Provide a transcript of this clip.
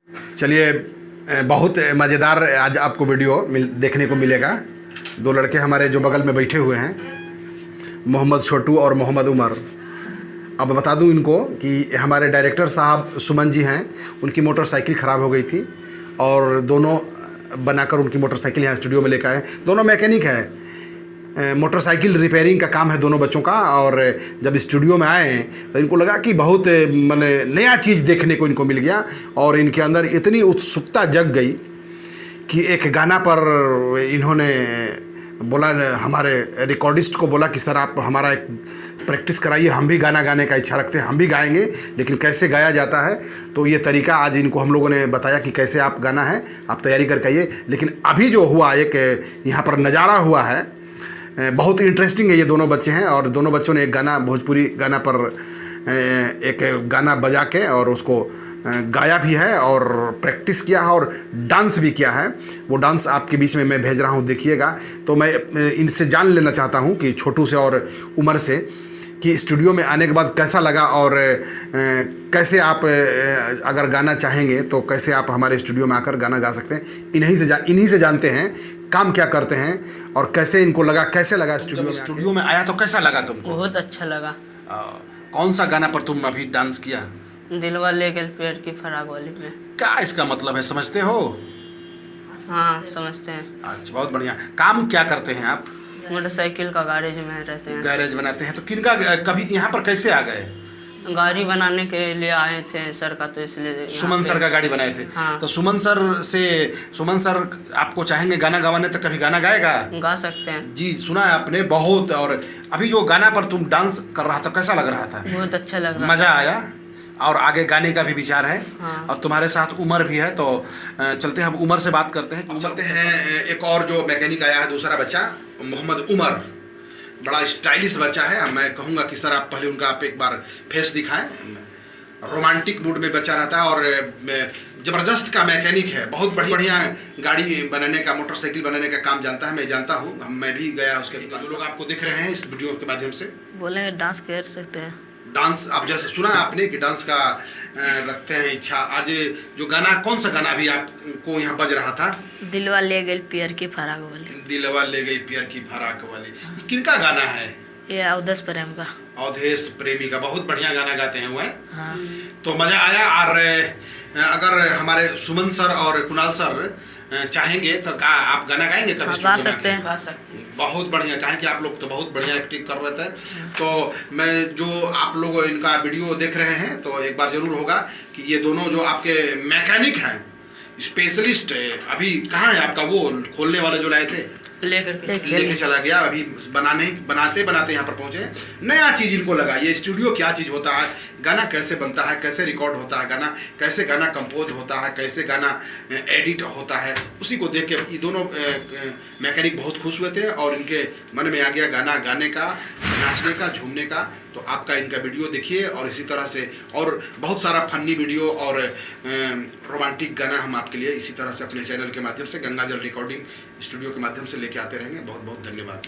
चलिए, बहुत मज़ेदार आज आपको वीडियो देखने को मिलेगा। दो लड़के हमारे जो बगल में बैठे हुए हैं, मोहम्मद छोटू और मोहम्मद उमर। अब बता दूं इनको कि हमारे डायरेक्टर साहब सुमन जी हैं, उनकी मोटरसाइकिल ख़राब हो गई थी और दोनों बनाकर उनकी मोटरसाइकिल यहाँ स्टूडियो में लेकर आए। दोनों मैकेनिक हैं, मोटरसाइकिल रिपेयरिंग का काम है दोनों बच्चों का। और जब स्टूडियो में आए तो इनको लगा कि बहुत माने नया चीज़ देखने को इनको मिल गया और इनके अंदर इतनी उत्सुकता जग गई कि एक गाना पर इन्होंने बोला, हमारे रिकॉर्डिस्ट को बोला कि सर आप हमारा एक प्रैक्टिस कराइए, हम भी गाना गाने का इच्छा रखते हैं, हम भी गाएंगे, लेकिन कैसे गाया जाता है। तो ये तरीका आज इनको हम लोगों ने बताया कि कैसे आप गाना है, आप तैयारी करके आइए। लेकिन अभी जो हुआ, एक यहाँ पर नज़ारा हुआ है, बहुत इंटरेस्टिंग है। ये दोनों बच्चे हैं और दोनों बच्चों ने एक गाना, भोजपुरी गाना पर एक गाना बजा के और उसको गाया भी है और प्रैक्टिस किया है और डांस भी किया है। वो डांस आपके बीच में मैं भेज रहा हूँ, देखिएगा। तो मैं इनसे जान लेना चाहता हूँ कि छोटू से और उमर से कि स्टूडियो में आने के बाद कैसा लगा और कैसे आप अगर गाना चाहेंगे तो कैसे आप हमारे स्टूडियो में आकर गाना गा सकते हैं। इन्हीं से जानते हैं काम क्या करते हैं और कैसे इनको लगा, कैसे लगा स्टूडियो में आया तो कैसा लगा तुमको? बहुत अच्छा लगा। कौन सा गाना पर तुम अभी डांस किया? दिलवा ले गए पेड़ की फराग वाली में। क्या इसका मतलब है, समझते हो? हाँ समझते हैं। अच्छा, बहुत बढ़िया। काम क्या करते हैं आप? मोटरसाइकिल का गैरेज में रहते हैं। गैरेज बनाते हैं। तो किनका, कभी यहाँ पर कैसे आ गए? गाड़ी बनाने के लिए आए थे सर का, तो इसलिए सुमन सर का गाड़ी बनाए थे। हाँ। तो सुमन सर आपको चाहेंगे गाना गवाने, तो कभी गाना गाएगा? गा सकते हैं जी, सुना है आपने बहुत। और अभी जो गाना पर तुम डांस कर रहा था, कैसा लग रहा था? बहुत अच्छा लग रहा, मज़ा आया और आगे गाने का भी विचार है। हाँ। और तुम्हारे साथ उमर भी है, तो चलते हैं, हम उमर से बात करते हैं। चलते हैं, एक और जो मैकेनिक आया है, दूसरा बच्चा, मोहम्मद उमर। बड़ा स्टाइलिश बच्चा है। मैं कहूँगा कि सर आप पहले उनका आप एक बार फेस दिखाएं। रोमांटिक मूड में बच्चा रहता है और ज़बरदस्त का मैकेनिक है। बहुत बढ़िया गाड़ी बनाने का, मोटरसाइकिल बनाने का काम जानता है, मैं जानता हूँ, मैं भी गया उसके। जो लोग आपको दिख रहे हैं इस वीडियो के माध्यम से, बोले डांस कर सकते हैं। डांस, अब जैसे सुना आपने कि डांस का रखते हैं इच्छा। आज जो गाना, कौन सा गाना अभी आपको यहाँ बज रहा था? दिलवा ले गई पियर की फराक वाली। दिलवा ले गई पियर की फराक वाली। किनका गाना है? ये अवधेश प्रेम का। अवधेश प्रेमी का। बहुत बढ़िया गाना गाते हैं वो। हाँ। तो मज़ा आया। और अगर हमारे सुमन सर और कुणाल सर चाहेंगे तो आप गाना गाएंगे कभी? गा सकते हैं। बहुत बढ़िया, कहें कि आप लोग तो बहुत बढ़िया एक्टिंग कर रहे थे। तो मैं, जो आप लोग इनका वीडियो देख रहे हैं, तो एक बार जरूर होगा कि ये दोनों जो आपके मैकेनिक हैं, स्पेशलिस्ट, अभी कहाँ है आपका वो खोलने वाले जो लाए थे? लेके चला गया। अभी बनाते यहाँ पर पहुँचे। नया चीज़ इनको लगा, ये स्टूडियो क्या चीज़ होता है, गाना कैसे बनता है, कैसे रिकॉर्ड होता है गाना, कैसे गाना कंपोज होता है, कैसे गाना एडिट होता है। उसी को देख के ये दोनों मैकेनिक बहुत खुश हुए थे और इनके मन में आ गया गाना गाने का, नाचने का, झूमने का। तो आपका इनका वीडियो देखिए और इसी तरह से और बहुत सारा फनी वीडियो और रोमांटिक गाना हम आपके लिए इसी तरह से अपने चैनल के माध्यम से, गंगाजल रिकॉर्डिंग स्टूडियो के माध्यम से लेके आते रहेंगे। बहुत बहुत धन्यवाद।